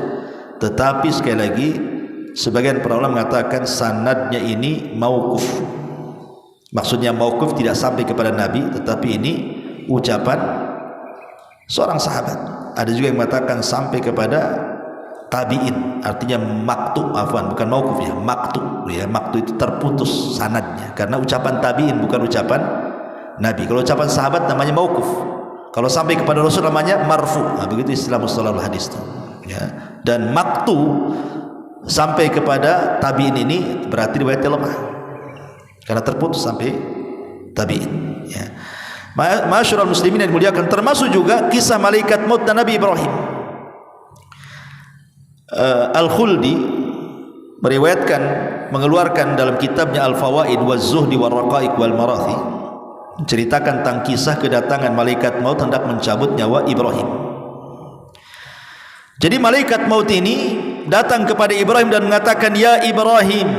Speaker 1: Tetapi sekali lagi, sebagian para ulama mengatakan sanadnya ini mauquf. Maksudnya mauquf tidak sampai kepada Nabi, tetapi ini ucapan seorang sahabat. Ada juga yang mengatakan sampai kepada tabi'in, artinya maktu, bukan mauquf ya, maktu itu terputus sanadnya karena ucapan tabi'in, bukan ucapan Nabi. Kalau ucapan sahabat namanya mauquf, kalau sampai kepada Rasul namanya marfu. Begitu istilah mustalahul hadis itu, ya. Dan maktu sampai kepada tabi'in ini berarti riwayatnya lemah karena terputus sampai tabi'in, ya. Ma'asyiral muslimin yang dimuliakan, termasuk juga kisah malaikat maut dan Nabi Ibrahim. Al-Khuldi meriwayatkan, mengeluarkan dalam kitabnya Al-Fawaid waz-Zuhdi war-Raqaiq wal-Marathi, menceritakan tentang kisah kedatangan malaikat maut hendak mencabut nyawa Ibrahim. Jadi malaikat maut ini datang kepada Ibrahim dan mengatakan, ya Ibrahim,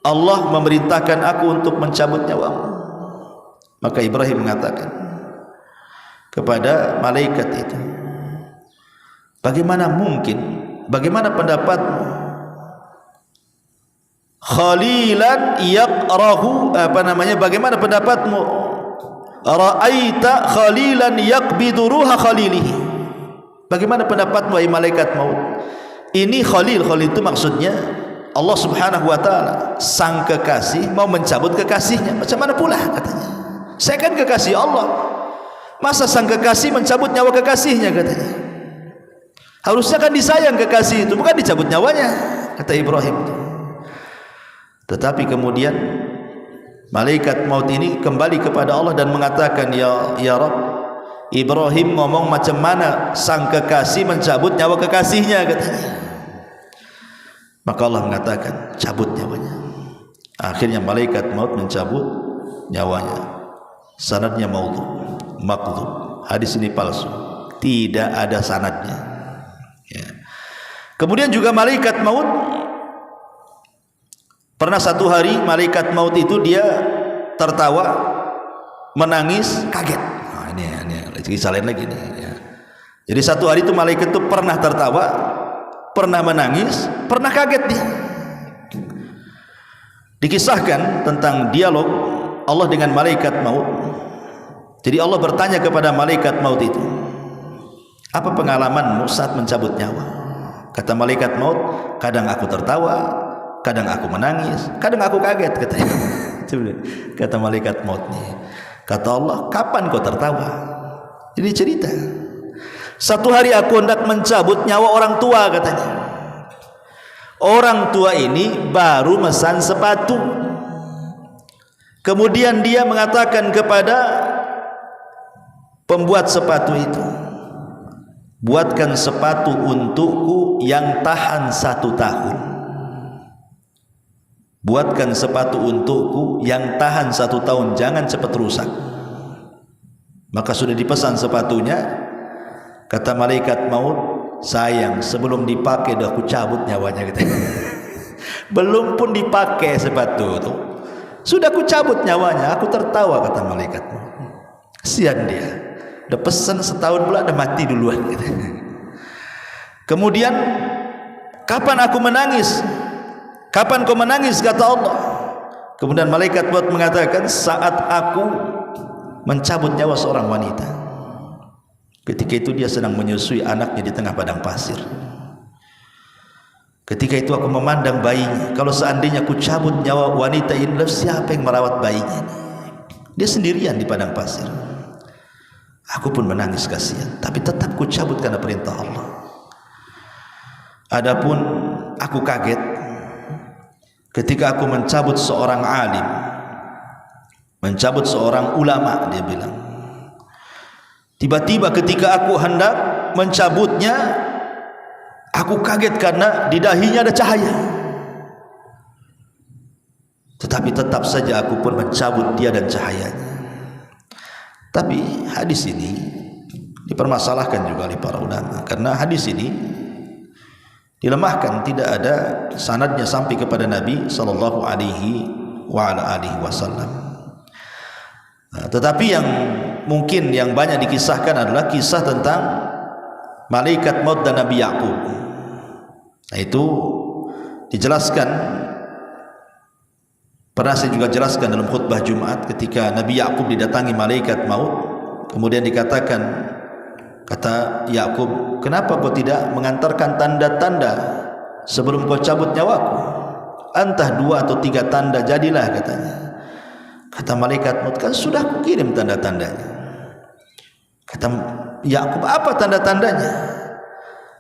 Speaker 1: Allah memerintahkan aku untuk mencabut nyawamu. Maka Ibrahim mengatakan kepada malaikat itu, bagaimana mungkin, bagaimana pendapatmu, khalilan yaqrahu, bagaimana pendapatmu, ra'aita khalilan yaqbidu ruha khalilihi, bagaimana pendapatmu wahai malaikat maut? Ini khalil itu maksudnya Allah Subhanahu wa taala, sang kekasih mau mencabut kekasihnya. Macam mana pula, katanya, saya kan kekasih Allah, masa sang kekasih mencabut nyawa kekasihnya, katanya. Harusnya kan disayang kekasih itu, bukan dicabut nyawanya, kata Ibrahim. Tetapi kemudian malaikat maut ini kembali kepada Allah dan mengatakan, ya Rabb, Ibrahim ngomong macam mana sang kekasih mencabut nyawa kekasihnya, katanya. Maka Allah mengatakan, cabut nyawanya. Akhirnya malaikat maut mencabut nyawanya. Sanadnya maudhu, maqdhub. Hadis ini palsu, tidak ada sanadnya, ya. Kemudian juga malaikat maut, pernah satu hari malaikat maut itu dia tertawa, menangis, kaget. Ini kisah lain lagi nih, ya. Jadi satu hari itu malaikat itu pernah tertawa, pernah menangis, pernah kaget dia. Dikisahkan tentang dialog Allah dengan malaikat maut. Jadi Allah bertanya kepada malaikat maut itu, apa pengalamanmu saat mencabut nyawa? Kata malaikat maut, kadang aku tertawa, kadang aku menangis, kadang aku kaget, katanya. Kata malaikat maut nih. Kata Allah, kapan kau tertawa? Ini cerita, satu hari aku hendak mencabut nyawa orang tua, katanya. Orang tua ini baru mesan sepatu. Kemudian dia mengatakan kepada pembuat sepatu itu, buatkan sepatu untukku yang tahan 1 tahun. Buatkan sepatu untukku yang tahan 1 tahun, jangan cepat rusak. Maka sudah dipesan sepatunya. Kata malaikat maut, sayang, sebelum dipakai dah aku cabut nyawanya, gitu. Belum pun dipakai sepatu itu, sudah aku cabut nyawanya. Aku tertawa, kata malaikat maut. Kasihan dia, udah pesan setahun pula, udah mati duluan, gitu. Kemudian, kapan aku menangis? Kapan kau menangis, kata Allah. Kemudian malaikat maut mengatakan, saat aku mencabut nyawa seorang wanita. Ketika itu dia sedang menyusui anaknya di tengah padang pasir. Ketika itu aku memandang bayinya. Kalau seandainya aku cabut nyawa wanita ini, siapa yang merawat bayinya? Dia sendirian di padang pasir. Aku pun menangis kasihan, tapi tetap ku cabut karena perintah Allah. Adapun aku kaget ketika aku mencabut seorang alim, mencabut seorang ulama, dia bilang. Tiba-tiba ketika aku hendak mencabutnya, aku kaget karena di dahinya ada cahaya. Tetapi tetap saja aku pun mencabut dia dan cahayanya. Tapi hadis ini dipermasalahkan juga oleh para ulama, karena hadis ini dilemahkan, tidak ada sanadnya sampai kepada Nabi sallallahu alaihi wasallam. Tetapi yang mungkin yang banyak dikisahkan adalah kisah tentang malaikat maut dan Nabi Yakub. Nah, itu dijelaskan, pernah saya juga jelaskan dalam khutbah Jumat, ketika Nabi Yakub didatangi malaikat maut, kemudian dikatakan, kata Yakub, kenapa kau tidak mengantarkan tanda-tanda sebelum kau cabut nyawaku? Entah 2 atau 3 tanda jadilah, katanya. Kata malaikat maut, kan sudah kukirim tanda-tandanya. Kata Yakub, apa tanda-tandanya?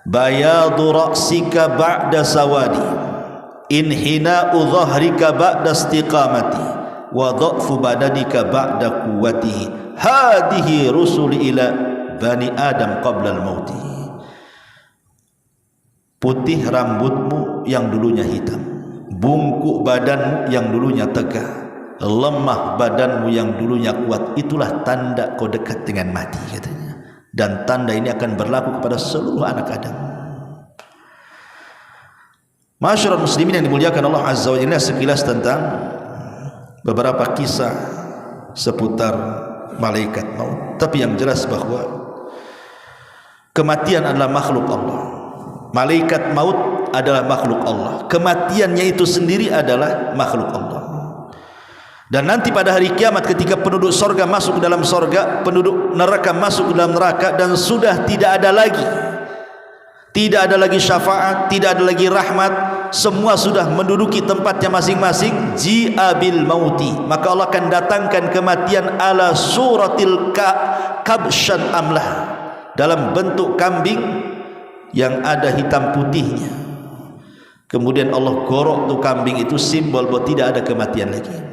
Speaker 1: Bayadu ra'sika ba'da sawadi, inhina'u dhahrika ba'da istiqamati, wa dha'fu badanika ba'da quwwatihi, hadihi rusuli ila bani Adam qabla al-mauti. Putih rambutmu yang dulunya hitam, bungkuk badanmu yang dulunya tegak, lemah badanmu yang dulunya kuat, itulah tanda kau dekat dengan mati, katanya. Dan tanda ini akan berlaku kepada seluruh anak Adam. Masyarakat muslimin yang dimuliakan Allah Azza wa Jalla, sekilas tentang beberapa kisah seputar malaikat maut. Tapi yang jelas bahwa kematian adalah makhluk Allah. Malaikat maut adalah makhluk Allah. Kematiannya itu sendiri adalah makhluk Allah. Dan nanti pada hari kiamat ketika penduduk sorga masuk ke dalam sorga, penduduk neraka masuk ke dalam neraka, dan sudah tidak ada lagi syafaat, tidak ada lagi rahmat, semua sudah menduduki tempatnya masing-masing. Ji'abil mauti, maka Allah akan datangkan kematian ala suratil kabshan amlah, dalam bentuk kambing yang ada hitam putihnya. Kemudian Allah gorok tuh kambing itu, simbol bahwa tidak ada kematian lagi.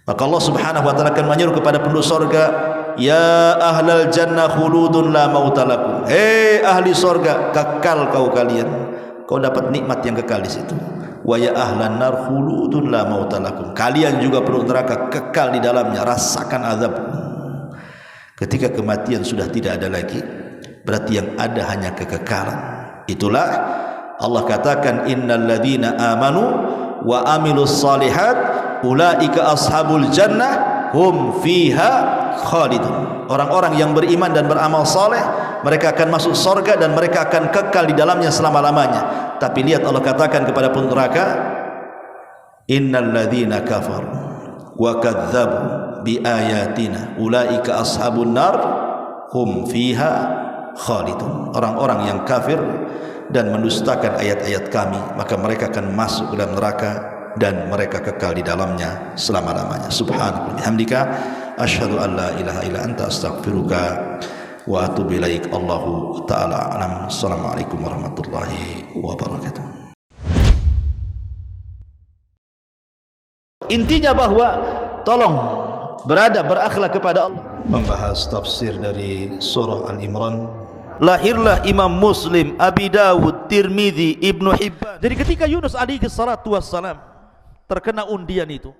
Speaker 1: Maka Allah subhanahu wa ta'ala akan menyuruh kepada penduduk sorga, ya ahlal jannah khuludun la mautalakum, hei ahli sorga, kekal kau kalian, kau dapat nikmat yang kekal di situ. Wa ya ahlan nar khuludun la mautalakum, kalian juga penduduk neraka kekal di dalamnya, rasakan azab. Ketika kematian sudah tidak ada lagi, berarti yang ada hanya kekekalan. Itulah Allah katakan, innal ladzina amanu wa amilus salihat ulaika ashabul jannah hum fiha khalidun. Orang-orang yang beriman dan beramal saleh, mereka akan masuk surga dan mereka akan kekal di dalamnya selama-lamanya. Tapi lihat Allah katakan kepada penduduk neraka, innal ladzina kafaru wa kadzdzabu bi ayatina ulaika ashabun nar hum fiha khalidun. Orang-orang yang kafir dan mendustakan ayat-ayat kami, maka mereka akan masuk ke dalam neraka dan mereka kekal di dalamnya selama-lamanya. Subhanallah bihamdika asyhadu an la ilaha illa anta astaghfiruka wa atubu ilaik. Allahu taala alam. Assalamualaikum warahmatullahi wabarakatuh. Intinya bahwa tolong berakhlak kepada Allah. Membahas tafsir dari surah Al-Imran. Lahirlah Imam Muslim, Abi Dawud, Tirmidzi, Ibnu Hibban. Jadi ketika Yunus alaihi salatu wassalam terkena undian itu,